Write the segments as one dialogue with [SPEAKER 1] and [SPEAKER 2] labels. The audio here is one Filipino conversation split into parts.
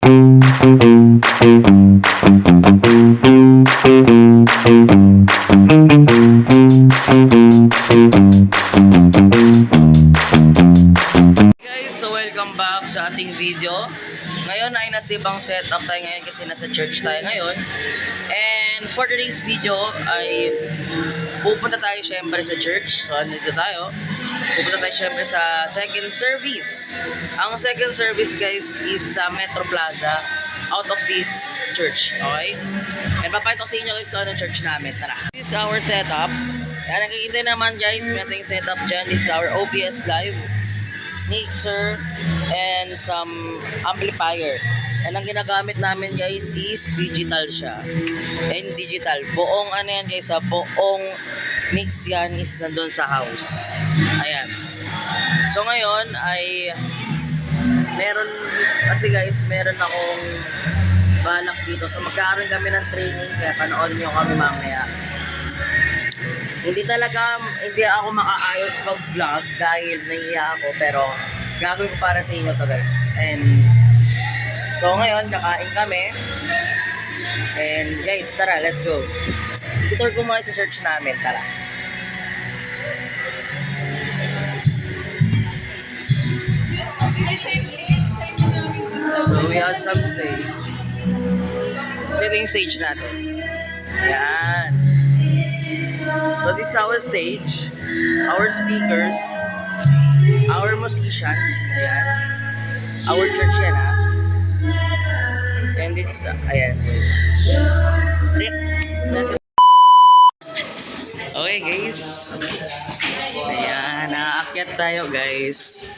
[SPEAKER 1] Guys, so welcome back sa ating video. Ngayon ay nasa ibang setup tayo ngayon kasi nasa church tayo ngayon. And for today's video ay pupunta tayo syempre sa church. So andito tayo. Pupunta tayo syempre sa second service. Ang second service guys is sa Metro Plaza out of this church. Okay? And papayto ko sa inyo guys so anong church namin. Tara. This is our setup. Yan, nakikita naman guys, may ating setup dyan. This is our OBS Live, mixer, and some amplifier. And ang ginagamit namin guys is digital siya. And digital. Buong ano yan guys ha, buong mix yan is nandun sa house. Ayan. So ngayon ay meron, kasi guys, meron akong balak dito. So magkakaroon kami ng training, kaya panoorin nyo kami mamaya. Hindi ako makaayos mag-vlog dahil nahiya ako, pero gagawin ko para sa inyo to guys. And so ngayon, kakain kami. And guys, tara, let's go. Tutor ko muna sa church namin, tara. So we had some stage. So ito yung stage natin. Ayan. So this is our stage, our speakers, our musicians, ayan. Our church yan ha. And this is, ayan. Okay guys. Ayan, nakaakyat tayo guys.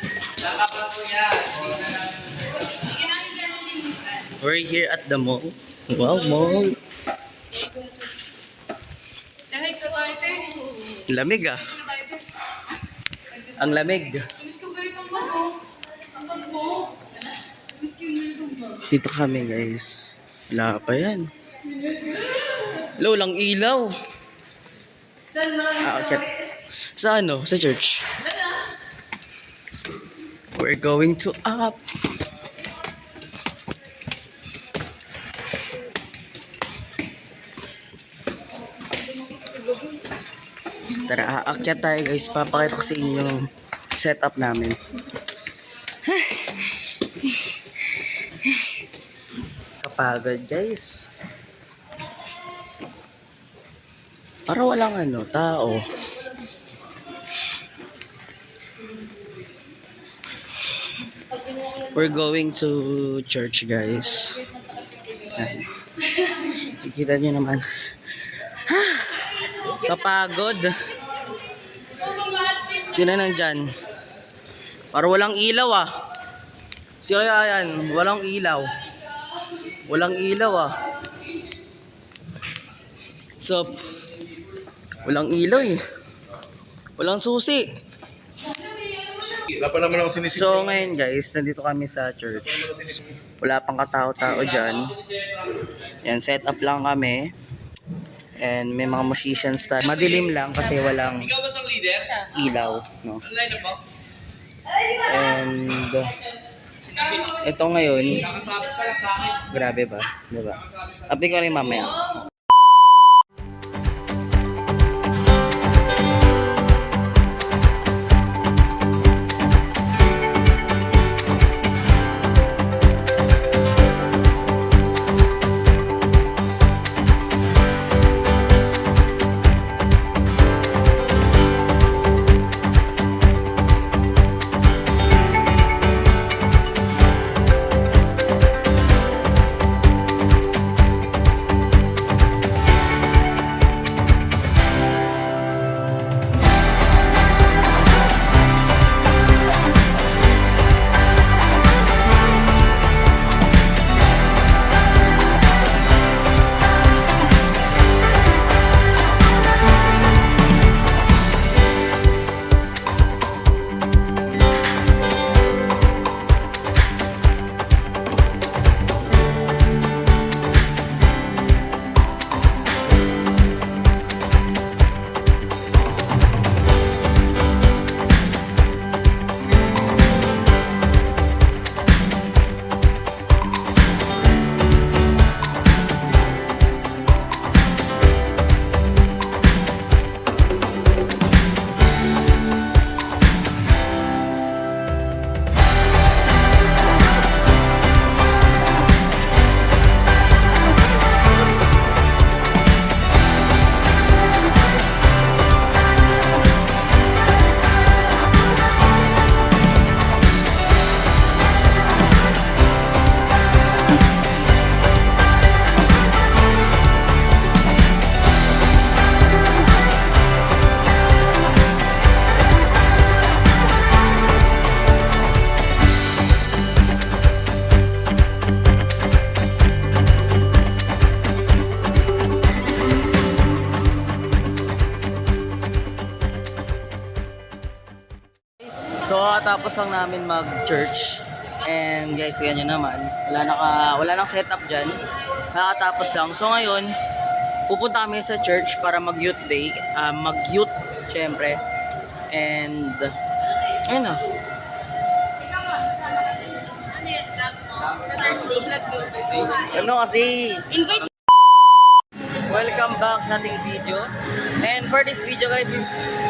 [SPEAKER 1] We're here at the mall. Wow, mall. Lamig ah. Ang lamig. Dito kami guys. Wala pa yan. Hello, lang ilaw. Okay. Sa ano? Sa church. We're going to up. Tara, aakyat tayo guys. Papakita ko sa inyo yung setup namin. Kapagod guys. Para walang ano, tao. We're going to church guys. Kikita nyo naman. Kapagod. Sino nandyan? Para walang ilaw ah. Sino yan? Walang ilaw. Walang ilaw ah. So, walang ilaw eh. Walang susi.
[SPEAKER 2] Wala pa naman ako sinisip.
[SPEAKER 1] So ngayon guys, nandito kami sa church. Wala pang katao-tao dyan. Yan, set up lang kami. And may mga musicians tayo. Madilim lang kasi walang ilaw. No? And ito ngayon, grabe ba? Diba? Update ko rin mamaya. kakatapos lang namin mag-church. And guys, ganyan naman. Wala nang setup dyan. Kakatapos lang. So ngayon, pupunta kami sa church para mag-youth day. Mag-youth, syempre. And, ayun na. Ano kasi?
[SPEAKER 3] Invite.
[SPEAKER 1] Welcome back sa ating video. And for this video guys is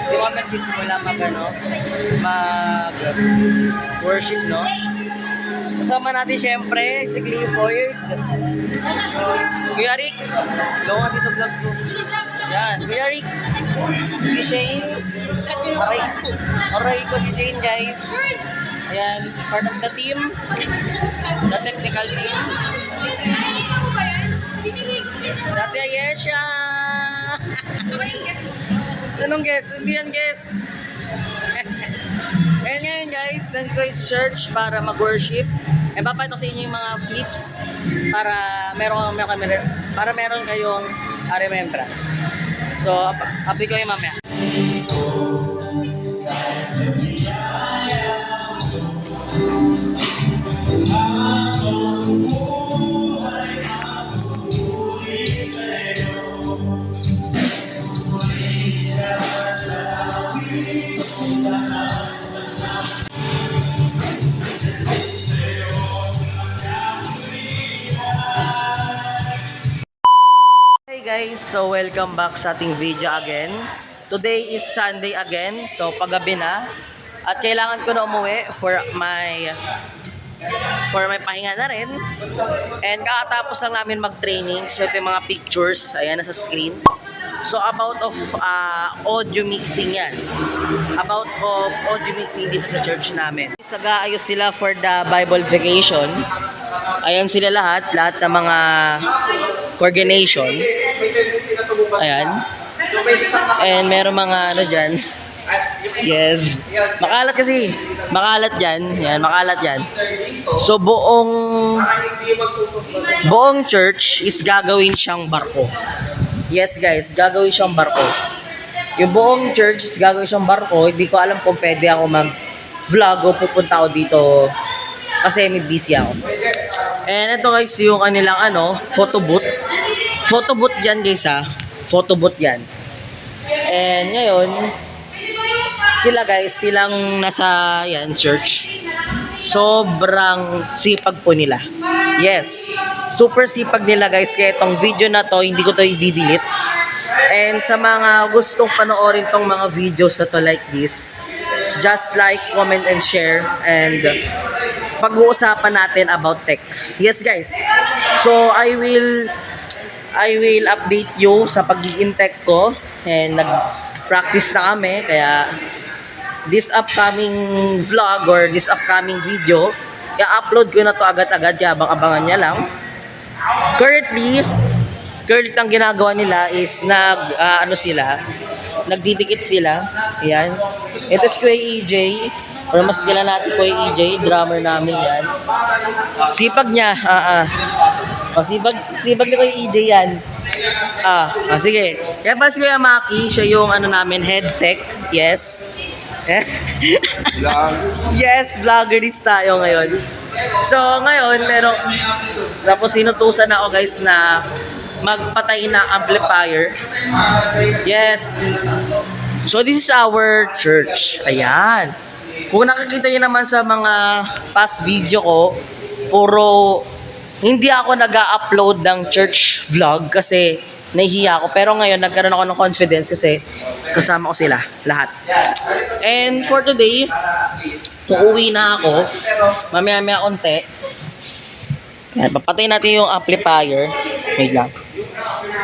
[SPEAKER 1] di ba magsisimula mag worship, no? Kasama natin syempre si Clifford. Kuya Rick, gawa natin sa vlog ko. Yan, Kuya Rick. Si Shane. Aray ko si Shane guys. Ayan, part of the team. The technical team. Dati Ayesha! Anong guess? Hindi yan guess. And ngayon guys, nandito tayo sa church para mag-worship. And papayto sa inyo yung mga clips para meron kayong remembrance. So, update ko yung mamaya. Hey guys, so welcome back sa ating video again. Today is Sunday again, so paggabi na. At kailangan ko na umuwi for my pahinga na rin. And kakatapos lang namin mag-training. So ito yung mga pictures, ayan nasa screen. So about of audio mixing yan. About of audio mixing dito sa church namin. Nag-aayos sila for the Bible vacation. Ayan sila lahat ng mga coordination. Ayan. And meron mga ano dyan. Yes. Makalat kasi. Makalat dyan. Yan, makalat dyan. So buong church is gagawin siyang barko. Yes guys, gagawin siyang barko. Yung buong church is gagawin siyang barko. Hindi ko alam kung pwede ako mag-vlog o pupunta ako dito kasi may busy ako. And ito guys yung kanilang photo booth. Photo booth yan guys ha. Photo booth yan. And ngayon, silang nasa church. Sobrang sipag po nila. Yes. Super sipag nila guys. Kaya itong video na to, hindi ko to i-delete. And sa mga gustong panoorin tong mga videos na to like this, just like, comment, and share. And pag-uusapan natin about tech. Yes guys. So I will update you sa pagiging tech ko. And nag-practice na kami. Kaya this upcoming vlog or this upcoming video, i-upload ko na to agad-agad. Kaya abang-abangan niya lang. Currently ang ginagawa nila is nagdidikit sila. Ayan. Ito si Kuya EJ. Or mas kilala natin Kuya EJ, drummer namin yan. Sipag niya. Sipag ni Kuya EJ yan. Sige. Kaya pala si Kuya Maki, siya yung namin, head tech. Yes. Yes, vloggerist tayo ngayon. So, ngayon, tapos sinutusan ako guys na magpatay na amplifier. Yes. So, this is our church. Ayan. Kung nakikita niyo naman sa mga past video ko, hindi ako nag-upload ng church vlog kasi nahihiya ako. Pero ngayon, nagkaroon ako ng confidence kasi kasama ko sila, lahat. And for today, uuwi na ako. Mamaya-maya konti. Yan, papatay natin yung amplifier. Wait lang.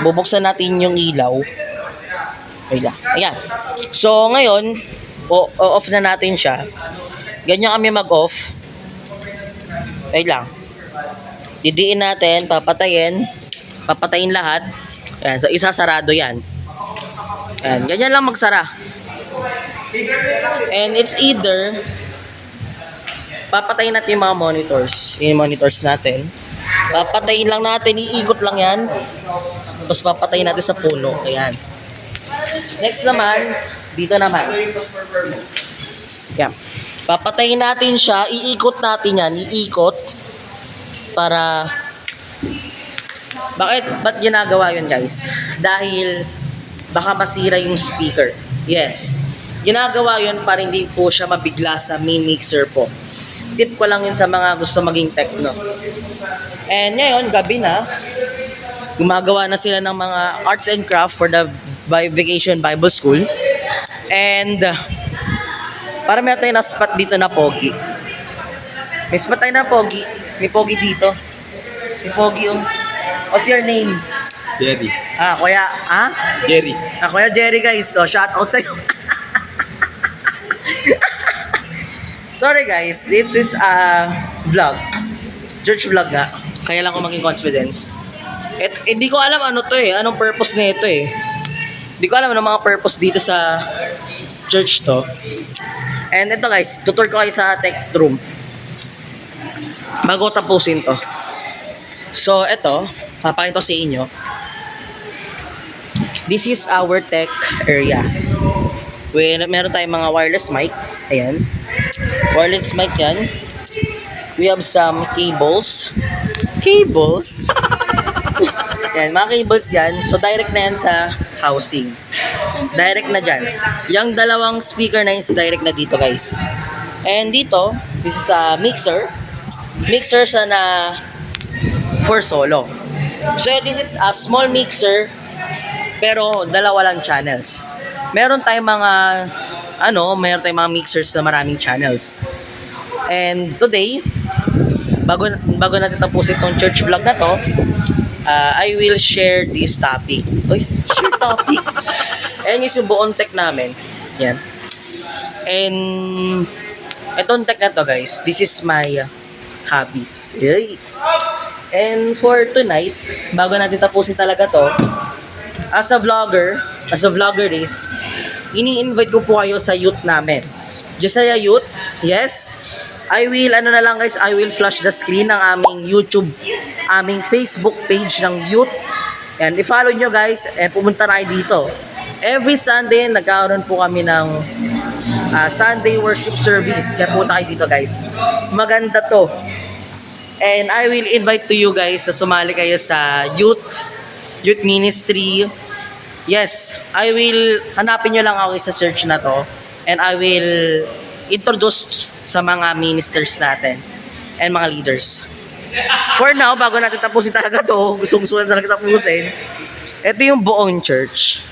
[SPEAKER 1] Bubuksan natin yung ilaw. Wait lang. Ayan. So, ngayon, off na natin siya. Ganyan kami mag-off. Wait lang. Didiin natin, papatayin lahat. Ayan, so isasarado yan. Ayan, ganyan lang magsara. And it's either papatayin natin yung mga monitors. Yung monitors natin. Papatayin lang natin, iikot lang yan. Tapos papatayin natin sa puno. Ayan. Next naman, dito naman. Yan. Papatayin natin siya, iikot natin yan, iikot. Para, ba't ginagawa yun guys? Dahil, baka masira yung speaker. Yes. Ginagawa yun para hindi po siya mabigla sa main mixer po. Tip ko lang yun sa mga gusto maging techno. And ngayon, gabi na, gumagawa na sila ng mga arts and craft for the Vacation Bible School. And, para may tayo na spot dito na pogi. May spot tayo na pogi. May pogi dito. May pogi yung... What's your name?
[SPEAKER 2] Jerry.
[SPEAKER 1] Kuya...
[SPEAKER 2] Jerry.
[SPEAKER 1] Kuya Jerry guys. So, shout out sa'yo. Sorry guys. This is a vlog. Church vlog nga. Kaya lang ko maging confidence. Hindi ko alam ano to eh. Anong purpose na ito eh. Hindi ko alam anong mga purpose dito sa church to. And ito guys, tutur ko kayo sa tech room. Bago tapusin to. So ito, papakita ko sa inyo. This is our tech area. Meron tayong mga wireless mic. Ayan. Wireless mic yan. We have some cables. Cables? Yan, mga cables yan. So direct na yan sa housing. Direct na dyan. Yung dalawang speaker na yun is direct na dito guys. And dito, this is a mixer. Mixer siya na for solo. So this is a small mixer pero dalawa lang channels. Meron tayong meron tayong mga mixers na maraming channels. And today, bago natin tapusin itong church vlog na to, I will share this topic. Uy, share topic. Ayan yung buong tech namin. Yan. And itong tech na to guys, this is my hobbies. Yay! And for tonight, bago natin tapusin talaga to, as a vlogger is, ini-invite ko po kayo sa youth namin. Josiah Youth, yes. I will flash the screen ng aming YouTube, aming Facebook page ng youth. And i-follow nyo guys, pumunta na kayo dito. Every Sunday, nagkaroon po kami ng Sunday worship service. Kaya punta kayo dito guys. Maganda to. And I will invite to you guys na sumali kayo sa youth ministry. Yes, I will, hanapin nyo lang ako sa search na to. And I will introduce sa mga ministers natin and mga leaders. For now, bago natin tapusin talaga to, gusto na talaga tapusin, ito yung buong church.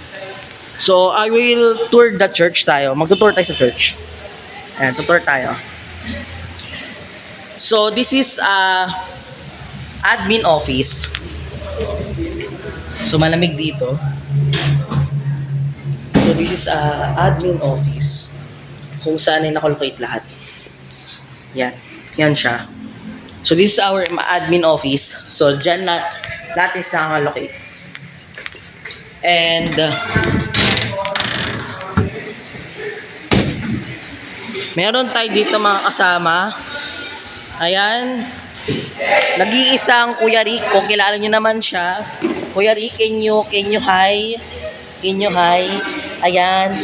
[SPEAKER 1] So, I will tour the church tayo. Magtutour tayo sa church. Ayan, tutour tayo. So, this is admin office. So, malamig dito. So, this is admin office. Kung saan ay nakolocate lahat. Yan. Yan siya. So, this is our admin office. So, dyan lahat is nakalocate. And, meron tayo dito mga kasama. Ayan. Nag-iisang Kuya Rick. Kung kilala nyo naman siya. Kuya Rick, can you hi? Can you hi? Ayan.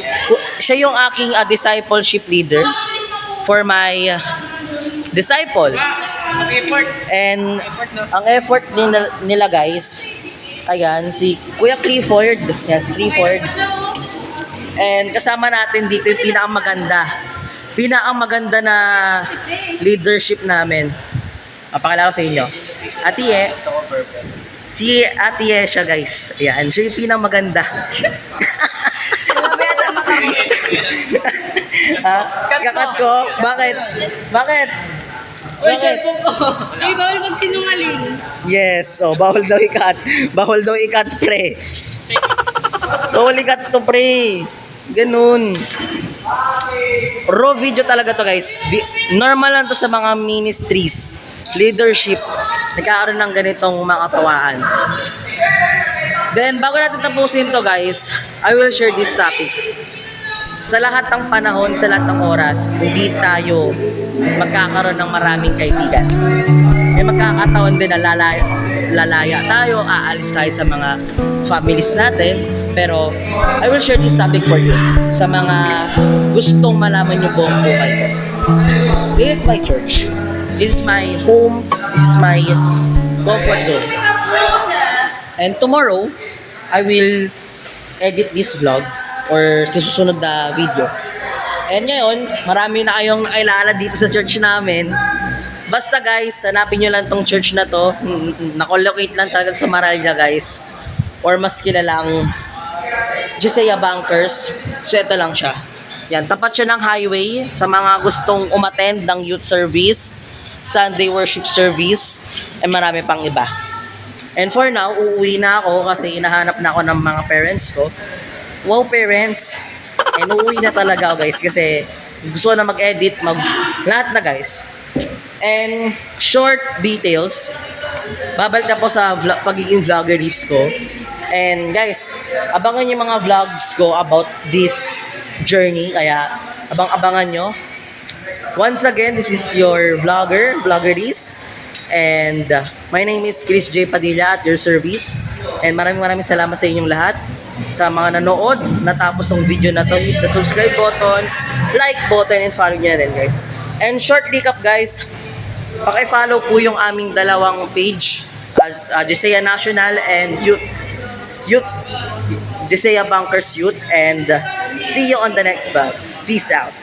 [SPEAKER 1] Siya yung aking discipleship leader for my disciple. And ang effort nila guys, ayan, si Kuya Clifford. Yan, si Clifford. And kasama natin dito yung pinakamaganda na leadership namin. Pakilala ko sa inyo. Atiye. Si Atiye siya guys. Ayan, siya yung pinakamaganda. Kakat ko? Bakit? Bakit?
[SPEAKER 3] Uy, cellphone ko. Uy, bawal magsinungaling.
[SPEAKER 1] Yes, bawal daw ikat. Bawal daw ikat, pre. Bawal ikat to, pre. Ganun. Raw video talaga to, guys. Normal lang to sa mga ministries, leadership. Nagkakaroon ng ganitong mga katuwaan. Then, bago natin tapusin to, guys, I will share this topic. Sa lahat ng panahon, sa lahat ng oras, hindi tayo magkakaroon ng maraming kaibigan. May magkakataon din na lalaya tayo, aalis tayo sa mga families natin, Pero, I will share this topic for you sa mga gustong malaman yung buong buhay ko. This is my church. This is my home. This is my comfort zone. And tomorrow, I will edit this vlog or sa susunod na video. And ngayon, marami na kayong nakilala dito sa church namin. Basta guys, hanapin nyo lang tong church na to. Nakolocate lang talaga sa Maralya guys. Or mas kilalang Gisea Bankers. So ito lang siya. Yan, tapat siya ng highway sa mga gustong umattend ng youth service, Sunday worship service, and marami pang iba. And for now, uuwi na ako kasi hinahanap na ako ng mga parents ko. Wow, parents! And uuwi na talaga ako guys kasi gusto ko na mag-edit, lahat na guys. And short details, babalik na po sa pagiging vloggeries ko. And guys, abangan yung mga vlogs ko about this journey, kaya abangan nyo. Once again, this is your vloggeries. And my name is Chris J. Padilla at your service. And maraming salamat sa inyong lahat. Sa mga nanood, natapos tong video na to, hit the subscribe button, like button, and follow nyo rin guys. And short recap guys, paki-follow po yung aming dalawang page, Gisea National and Gisea Bankers Youth. And see you on the next vlog. Peace out.